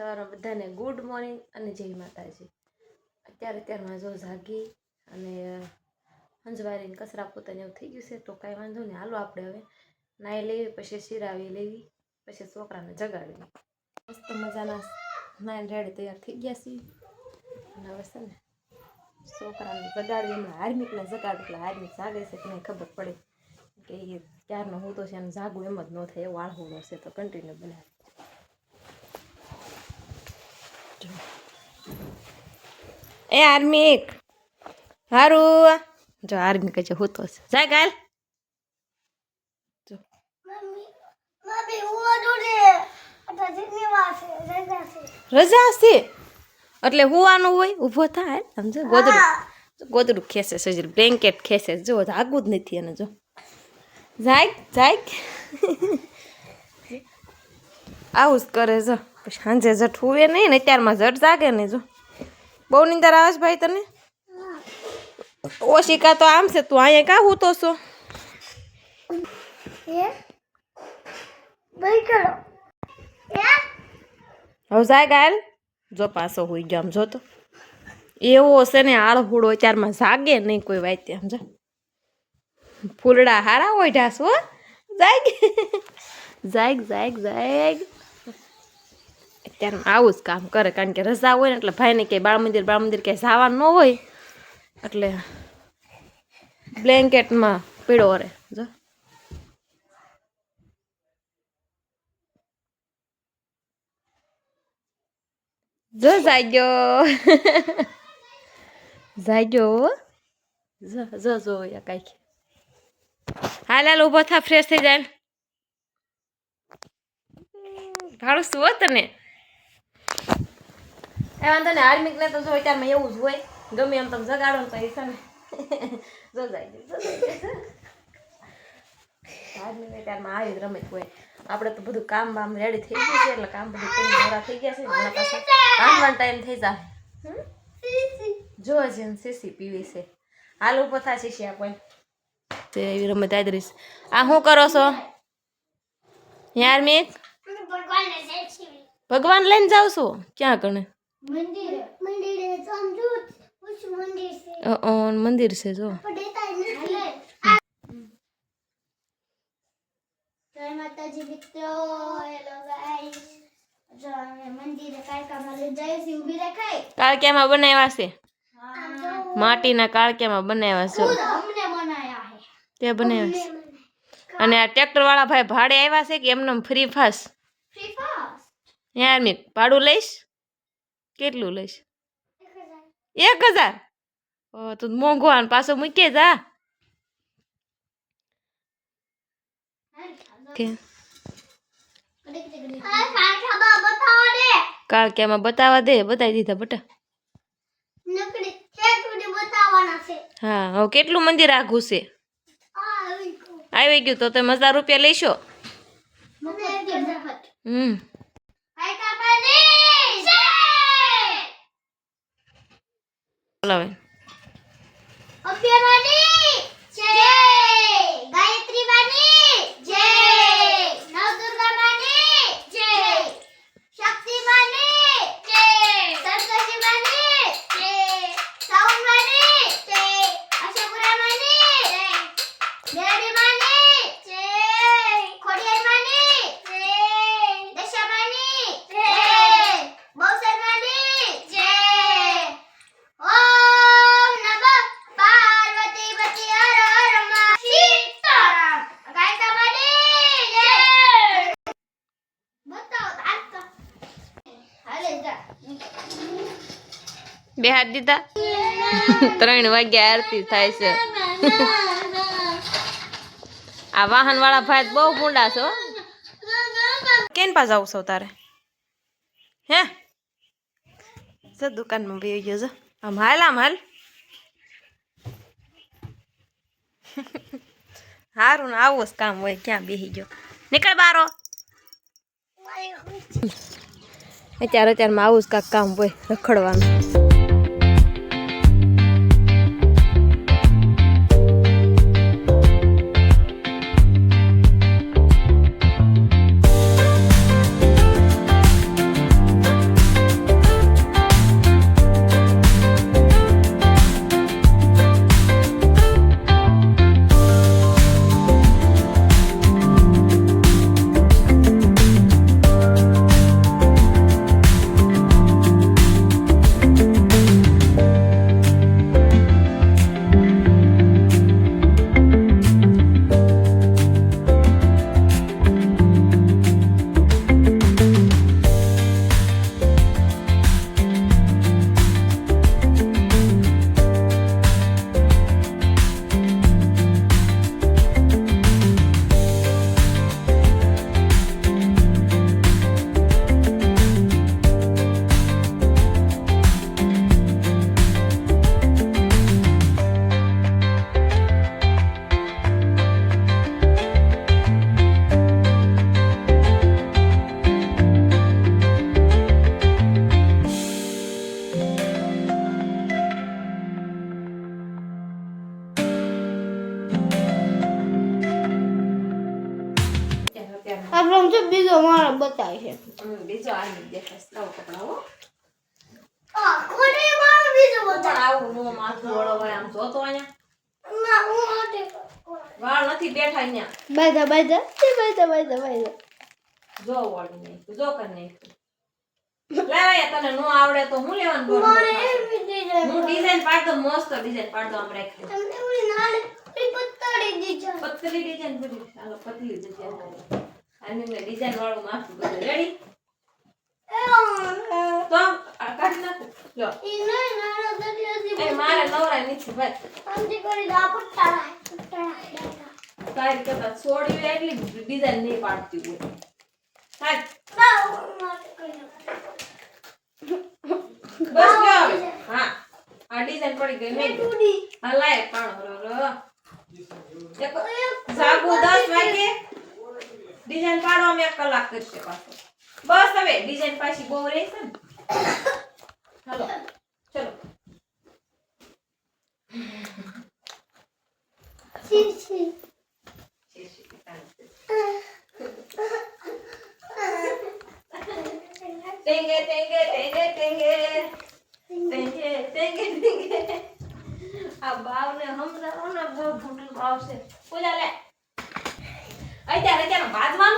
સવારમાં બધાને good morning અને જય માતાજી। અત્યારમાં જો જાગી અને હંજવારીને કચરા પોતાને એવું થઈ ગયું છે તો કાંઈ વાંધો નહીં, હાલો આપણે હવે નાહી લેવી, પછી શિરાવી લેવી, પછી છોકરાને જગાડવી। મસ્ત મજાના નાઈને રેડી તૈયાર થઈ ગયા છીએ અને હવે છે ને છોકરાને જગાડવી, એમના હાર્મિકને જગાડવું, એટલે હાર્મિક જાગે છે કે નહીં ખબર પડે કે એ ક્યારનો હું તો છે અને જાગું એમ જ ન થાય, એવો આળહુડો છે તો કન્ટિન્યુ બનાવે। ए आर्मिक हारू जो आर्मिक जो होतो છે જા ગાલ જો મમ્મી હું ઓડું અટા જીની વાસે રજા છે એટલે હુવાનું હોય, ઊભો થાય સમજે, ગોદડું ખેસે સજર બ્લેન્કેટ ખેસે, જો જાગું જ નથી અને જો જાગ જાગ આવું જ કરે જો, પછી સાંજે જટ હુવે નહીં ને ત્યારમાં જટ જાગે ને જો। બહુ નીંદર આવે છે ભાઈ તને? ઓશિકા તો આમ છે, તું અહીંયા કાં હૂતો છો? હવે જાય ગાયલ જો પાછો હોઈ ગયો, આમ જોતો એવો છે ને આળહુડો, ચારમાં જાગે નહીં કોઈ વાતે, સમજો ફૂલડા હારા હોય ઢાસ હો, જાગ જાગ જાગ જાગ। અત્યારમાં આવું જ કામ કરે, કારણ કે રજા હોય ને એટલે ભાઈને ક્યાંય બાળ મંદિર ક્યાંય જવાનું ન હોય એટલે બ્લેન્કેટમાં પીળો રહે જો। જો જાગ્યો જાગ્યો જો જો જો કાંઈક હાલ હાલ ઊભો થા, ફ્રેશ થઈ જાય, ભાડું શું હો તને એ વાંધો ને। હાર્મિક ને તો જો અત્યારમાં એવું જ હોય, ગમે એમ તમે જગાડો ને તો એ છે ને જો જાય હાર્મિક અત્યારમાં આવી જ રમત હોય। આપણે તો બધું કામ બામ રેડી થઈ ગયું છે એટલે કામ બધું કરી મોડા થઈ ગયા છે, એના પાછા કામવાનો ટાઈમ થઈ જાય। જો છે સીસી પીવી છે, હાલ ઉપર થા શીશી આ કોઈ તે એવી રમત આદરીશ। આ શું કરો છો હાર્મિક? ભગવાન લઈને જાવ છો ક્યાં કણે? મંદિર છે જો। જય માતાજી મિત્રો, હેલો ગાઈસ, જો અમે મંદિરે કાળકામાં લઈ જઈએ છીએ, ઊભી રખાય કાળક્યામાં બનાવ્યા છે, માટીના કાળક્યામાં બનાવ્યા છે, અમને બનાયા છે તે બનાવ્યા છે। અને આ ટ્રેક્ટર વાળા ભાઈ ભાડે આવ્યા છે કે એમને ફ્રી પાસ? Free pass. હાર્મિક ભાડું લઈશ? કેટલું લઈશ? 1000? ઓ તો મોંઘો આને પાછો મૂકી જા કે કાળક્યામાં બતાવવા દે, બતાવી દીધા બટા। હા હવે કેટલું મંદિર આઘું છે? આવી ગયું તો તમે 1000 રૂપિયા લઈશો? બોલાવે ગાયત્રી માની જય, નવદુર્ગા માની જય, શક્તિ માની જય, સરસ્વતી માની જય, સાઉન્ડ માની જય, આશાપુરા માની જય, દેવી માની જય, ખોડિયાર માની જય, દશા માની જય, બહુસર માની જય, ઓમ નમઃ પાર્વતી પતિ હર હર મા સીતારામ, ગાયકા માની જય। બતાવો આતો હાલે જા બે હાથ દીધા 3 વાગ્યા આરતી થાય છે। આ વાહન વાળા ભાઈ બહુ ગુંડા છો, કેન પાસ આવું છો તારે? હે જો દુકાનમાં બેહી ગયો જો, આમ હાલ હારું ને આવું જ કામ હોય, ક્યાં બેહી ગયો? નીકળ બારો। અત્યારમાં આવું જ કાંક કામ હોય, રખડવાનું। આમ તો બીજો મારો બતાય છે બીજો આની દેખાય લાવો કપડા હો ખોટી મારો બીજો પણ આવું નો માથું વળો આમ જોતો અહીંયા ના હું આટે વાળ નથી બેઠા અહીંયા બાય બાય જો વળી નહીં જો કર નહીં લેવાય તને નો આવડે તો હું લેવાનું બોલ મારે એવી ડિઝાઇન હું ડિઝાઇન પાડ દઉં મસ્ત ડિઝાઇન પાડ દઉં આમ રાખી દઉં. તમને ઓલી નાળી પત્તડી ડિઝાઇન પતલી ડિઝાઇન બધી હાલો પતલી ડિઝાઇન આની મેં ડિઝાઇન વાળું માથું બધું રેડી તો આ કાઢી નાખું લો ઈ નહીં નાળો દરિયાથી એ મારે નવરા નથી ભાઈ આમથી કરી દા પટ્ટા તારી કરતા છોડી એટલી ડિઝાઇન નહીં પાડતી હોય હા ના માટે કરી બસ લ્યો હવે. હા આ ડિઝાઇન પડી ગઈ મેં ટુડી હા લાય પાણો રો જાગુ 10 વાગે ડિઝાઇન પાડવામાં 1 કલાક કરશે પાછો બસ હવે ડિઝાઇન પાછી બહુ રહેશે ને હાલો ચલો છી ટેંગે ટેંગે ટેંગે ટેંગે ટેંગે ટેંગે ટેંગે આ બાવને સમજાવો ને બહુ ભૂંડલ ભાવ છે પૂજા લે અત્યારે બાજવાનું